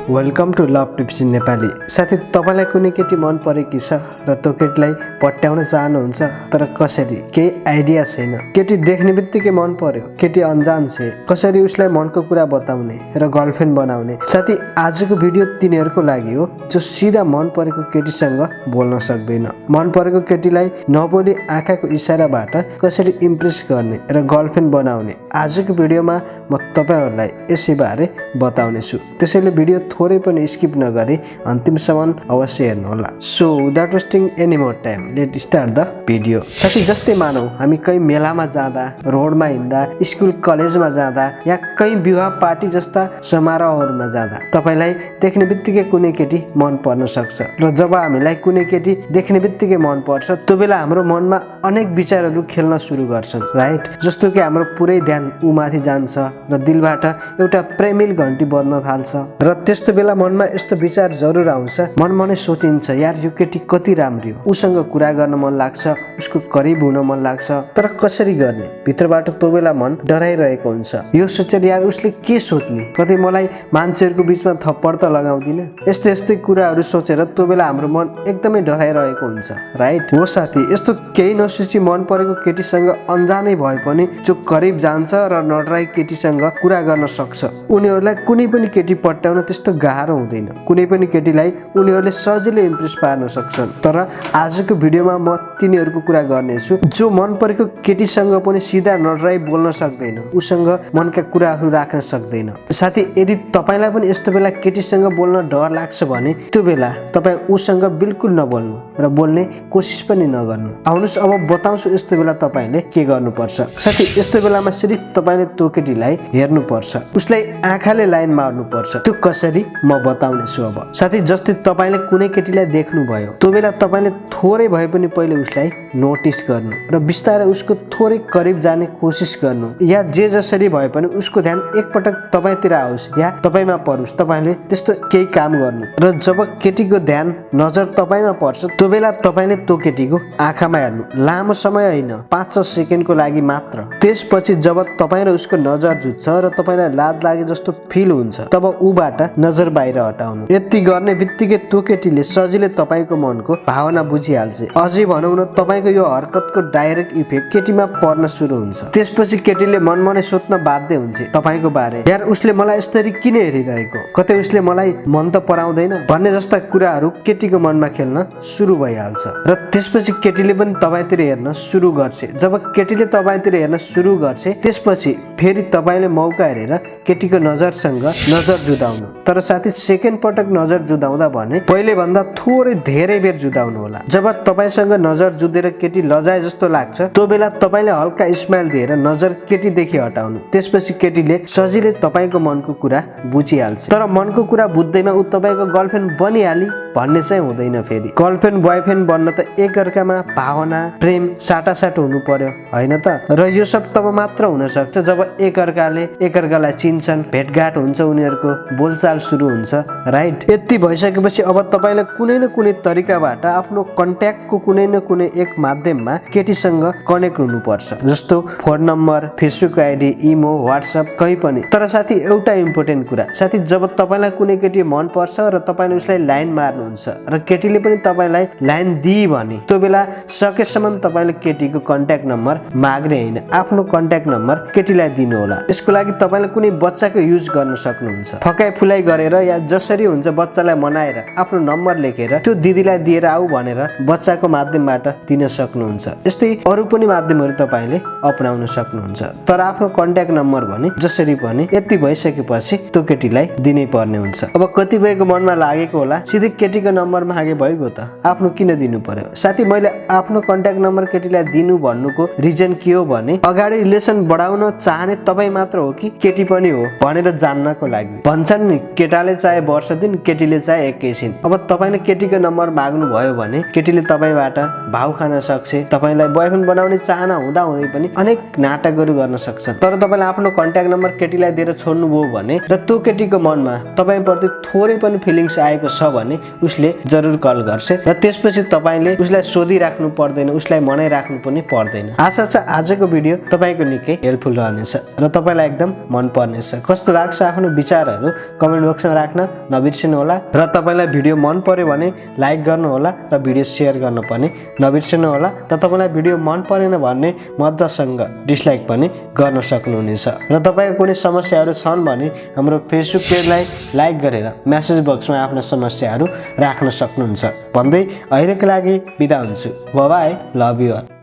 Welcome to love tips in Nepali. साथी, तपाईलाई कुनै केटी मन परेकी छ र त्यो केटीलाई पट्याउन चाहनुहुन्छ तर कसरी, केही आइडिया छैन। केटी देख्ने बित्तिकै मन पर्यो, केटी अनजान छ, कसरी उसलाई मनको कुरा बताउने र गर्लफ्रेन्ड बनाउने। साथी, आजको भिडियो तिनीहरूको लागि हो जो सिधा मन परेको केटीसँग बोल्न सक्दैन, मन परेको केटीलाई नबोली आँखाको इशाराबाट कसरी इम्प्रेस गर्ने र गर्लफ्रेन्ड बनाउने। आजको भिडियोमा म तपाईहरुलाई यसैबारे बताउने छु, त्यसैले भिडियो थोरै पनि स्किप नगरी अन्तिमसम्म अवश्य हेर्नुहोला। So without wasting any more time, let start the video. साथी, जस्तै मानौ हामी कहीँ मेलामा जाँदा, रोडमा हिँड्दा, स्कुल कलेजमा जाँदा या कहीँ विवाह पार्टी जस्ता समारोहहरूमा जाँदा तपाईलाई देख्ने बित्तिकै कुनै केटी मन पर्न सक्छ र जब हामीलाई कुनै केटी देख्ने बित्तिकै मन पर्छ त्यो बेला हाम्रो मनमा अनेक विचारहरू खेल्न सुरु गर्छन्, राइट? जस्तो कि हाम्रो पुरै ध्यान उमाथि जान्छ र दिलबाट एउटा प्रेमिल घन्टी बज्न थाल्छ र त्यस्तो बेला मनमा यस्तो विचार जरुर आउँछ, मनमा सोचिन्छ, यार यो केटी कति राम्रो हो, उसँग कुरा गर्न मन लाग्छ, उसको करिब हुन मन लाग्छ, तर कसरी गर्ने? भित्रबाट त्यो बेला मन डराइरहेको हुन्छ। यो सोचेर यार उसले के सोच्ने, कतै मलाई मान्छेहरूको बिचमा थप्पड त लगाउँदिन, यस्तै यस्तै कुराहरू सोचेर त्यो बेला हाम्रो मन एकदमै डराइरहेको हुन्छ, राइट? हो साथी, यस्तो केही नसोची मन परेको केटीसँग अनजानै भए पनि जो करिब जान्छ र नडराई केटीसँग कुरा गर्न सक्छ, उनीहरूलाई कुनै पनि केटी पट्याउन त्यस्तो गाह्रो हुँदैन। कुनै पनि केटीलाई उनीहरूले सजिलै इम्प्रेस पार्न सक्छन्। तर आजको भिडियोमा म तिनीहरूको कुरा गर्नेछु जो मन परेको केटीसँग पनि सिधा नडराई बोल्न सक्दैन, उसँग मनका कुराहरू राख्न सक्दैन। साथी, यदि तपाईलाई पनि यस्तो बेला केटीसँग बोल्न डर लाग्छ भने त्यो बेला तपाईँ उसँग बिल्कुल नबोल्नु र बोल्ने कोसिस पनि नगर्नु। आउनुहोस् अब बताउँछु यस्तो बेला तपाईँले के गर्नुपर्छ। साथी, यस्तो बेलामा सिर्फ तपाईँले त्यो केटीलाई हेर्नुपर्छ, उसलाई आँखाले लाइन मार्नुपर्छ। त्यो कसरी म बताउने छु अब। साथी, जस्तै तपाईले कुनै केटीलाई देख्नुभयो, त्यो बेला तपाईले थोरै भए पनि पहिले उसलाई नोटिस गर्नु र बिस्तारै उसको थोरै करिब जाने कोसिस गर्नु, या जे जसरी भए पनि उसको ध्यान एकपटक तपाईँतिर आओस् या तपाईँमा परोस्, तपाईँले त्यस्तो केही काम गर्नु। र जब केटीको ध्यान नजर तपाईँमा पर्छ त्यो बेला तपाईँले त्यो केटीको आँखामा हेर्नु, लामो समय होइन, 5-6 सेकेन्डको लागि मात्र। त्यसपछि जब तपाईँ र उसको नजर जुत्छ र तपाईँलाई लाज लागे जस्तो फिल हुन्छ तब ऊबाट नजर बाहिर हटाउनु। यति गर्ने बित्तिकै त्यो केटीले सजिलै तपाईँको मनको भावना बुझिहाल्छ। अझै भनौँ न, तपाईँको यो हरकतको डाइरेक्ट इफेक्ट केटीमा पर्न सुरु हुन्छ। त्यसपछि केटीले मनमा नै सोच्न बाध्य हुन्छ तपाईँको बारे, यार उसले मलाई यसरी किन हेरिरहेको, कतै उसले मलाई मन त पराउँदैन भन्ने जस्ता कुराहरू केटीको मनमा खेल्न सुरु भइहाल्छ र त्यसपछि केटीले पनि तपाईँतिर हेर्न सुरु गर्छ। जब केटीले तपाईँतिर हेर्न सुरु गर्छ त्यसपछि फेरि तपाईँले मौका हेरेर केटीको नजरसँग नजर जुदाउनु। तर साथी, सेकेन्ड पटक नजर जुदाउँदा भने पहिले भन्दा थोरै धेरै बेर जुदाउनु होला। जब तपाईँसँग नजर जुदेर केटी लजाए जस्तो लाग्छ त्यो बेला तपाईँले हल्का स्माइल दिएर नजर केटीदेखि हटाउनु। त्यसपछि केटीले सजिलै तपाईँको मनको कुरा बुझिहाल्छ। तर मनको कुरा बुझ्दैमा ऊ तपाईँको गर्लफ्रेन्ड बनिहाली भन्ने चाहिँ हुँदैन। फेरि गर्लफ्रेन्ड बोयफ्रेन्ड बन्न त एकअर्कामा भावना, प्रेम साटासाट हुनु पर्यो, होइन त? र यो सब तब मात्र हुन सक्छ जब एकअर्काले एकअर्कालाई चिन्छन्, भेटघाट हुन्छ, उनीहरूको बोलचाल सुरु हुन्छ, राइट? यति भइसकेपछि अब तपाईँले कुनै न कुनै तरिकाबाट आफ्नो कन्ट्याक्टको कुनै न कुनै एक माध्यममा केटीसँग कनेक्ट हुनुपर्छ, जस्तो फोन नम्बर, फेसबुक आइडी, इमो, व्हाट्सएप, कहीँ पनि। तर साथी, एउटा इम्पोर्टेन्ट कुरा, साथी, जब तपाईँलाई कुनै केटी मन पर्छ र तपाईँले उसलाई लाइन मार्नुहुन्छ र केटीले पनि तपाईँलाई लाइन दिए भने त्यो बेला सकेसम्म तपाईँले केटीको कन्ट्याक्ट नम्बर माग्ने होइन, आफ्नो कन्ट्याक्ट नम्बर केटीलाई दिनु होला। यसको लागि तपाईँले कुनै बच्चाको युज गर्न सक्नुहुन्छ, फकाइ फुलाइ गरेर या जसरी हुन्छ बच्चालाई मनाएर आफ्नो नम्बर लेखेर त्यो दिदीलाई दिएर आऊ भनेर बच्चाको माध्यमबाट दिन सक्नुहुन्छ। यस्तै अरू पनि माध्यमहरू तपाईँले अपनाउन सक्नुहुन्छ। तर आफ्नो कन्ट्याक्ट नम्बर भने जसरी पनि यति भइसकेपछि त्यो केटीलाई दिनै पर्ने हुन्छ। अब कतिपयको मनमा लागेको होला, सिधै केटीको नम्बर मागे भइगयो त, आफ्नो किन दिनु पर्यो? साथी, मैले आफ्नो कन्ट्याक्ट नम्बर केटीलाई दिनु भन्नुको रिजन के हो भने अगाडि रिलेसन बढाउन चाहने तपाईँ मात्र हो कि केटी पनि हो भनेर जान्नको लागि। भन्छन् नि, केटाले चाहे वर्ष दिन, केटीले चाहे 21 दिन। अब तपाईँले केटीको नम्बर माग्नु भयो भने केटीले तपाईँबाट भाउ खान सक्छ, तपाईँलाई बोयफ्रेन्ड बनाउने चाहना हुँदा हुँदै पनि अनेक नाटकहरू गर्न सक्छ। तर तपाईँले आफ्नो कन्ट्याक्ट नम्बर केटीलाई दिएर छोड्नुभयो भने र त्यो केटीको मनमा तपाईँप्रति थोरै पनि फिलिङ्स आएको छ भने उसले जरुर कल गर्छ र त्यसपछि तपाईले उसलाई सोधिराख्नु पर्दैन, उसलाई मनाइराख्नु पनि पर्दैन। आशा छ आजको भिडियो तपाईको निकै हेल्पफुल रहनेछ र तपाईलाई एकदम मन पर्नेछ। कस्तो लाग्छ आफ्नो विचारहरू कमेन्ट बक्समा राख्न नबिर्सनु होला र तपाईलाई भिडियो मन पर्यो भने लाइक गर्नु होला र भिडियो शेयर गर्न पनि नबिर्सनु होला र तपाईलाई भिडियो मन परेन भने मजासँग डिसलाइक पनि गर्न सक्नुहुनेछ र तपाईको कुनै समस्याहरू छन् भने हाम्रो फेसबुक पेजलाई लाइक गरेर मेसेज बक्समा आफ्ना समस्याहरू राख्न सक्नुहुन्छ भन्दै अहिलेको लागि बिदा हुन्छु। Bye bye, love you all.